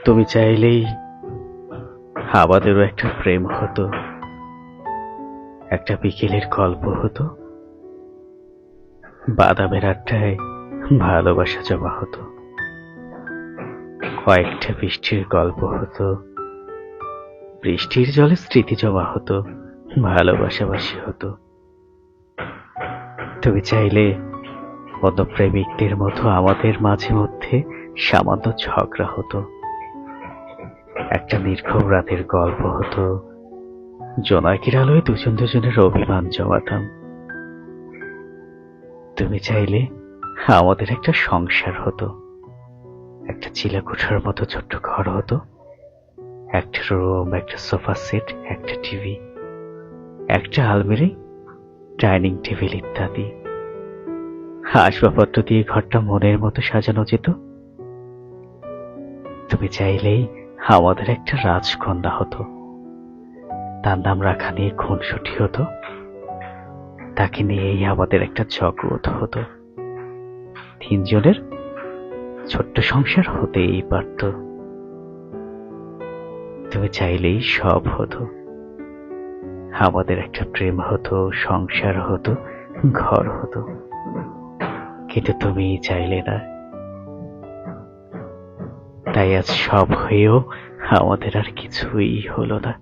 তুমি চাইলেই আমাদেরও একটা প্রেম হতো, একটা বিকেলের গল্প হতো, বাদামের আড্ডায় ভালোবাসা জমা হতো, কয়েকটা বৃষ্টির গল্প হতো, বৃষ্টির জলে স্মৃতি জমা হতো, ভালোবাসাবাসি হতো। তুমি চাইলে অন্য প্রেমিকদের মতো আমাদের মাঝে মধ্যে সামান্য ঝগড়া হতো, একটা নির্ঘুম রাতের গল্প হতো, জোনাকির আলোয় দুজন দুজনের অভিমান জমাতাম। তুমি চাইলে আমাদের একটা সংসার হতো, একটা চিলেকোঠার মতো ছোট্ট ঘর হতো, একটা রুম, একটা সোফা সেট, একটা টিভি, একটা আলমারি, ডাইনিং টেবিল ইত্যাদি। আসবাবপত্র দিয়ে ঘরটা মনের মতো সাজানো যেত। তুমি চাইলেই আমাদের একটা রাজকন্যা হতো, তার নাম রাখা নিয়ে খুনসুটি হতো, তাকে নিয়েই আমাদের একটা জগৎ হতো। তিনজনের ছোট্ট সংসার হতেই পারত। তুমি চাইলেই সব হতো, আমাদের একটা প্রেম হতো, সংসার হতো, ঘর হতো। কিন্তু তুমি চাইলে না, তাই আজ সব হয়েও আমাদের আর কিছুই হলো না।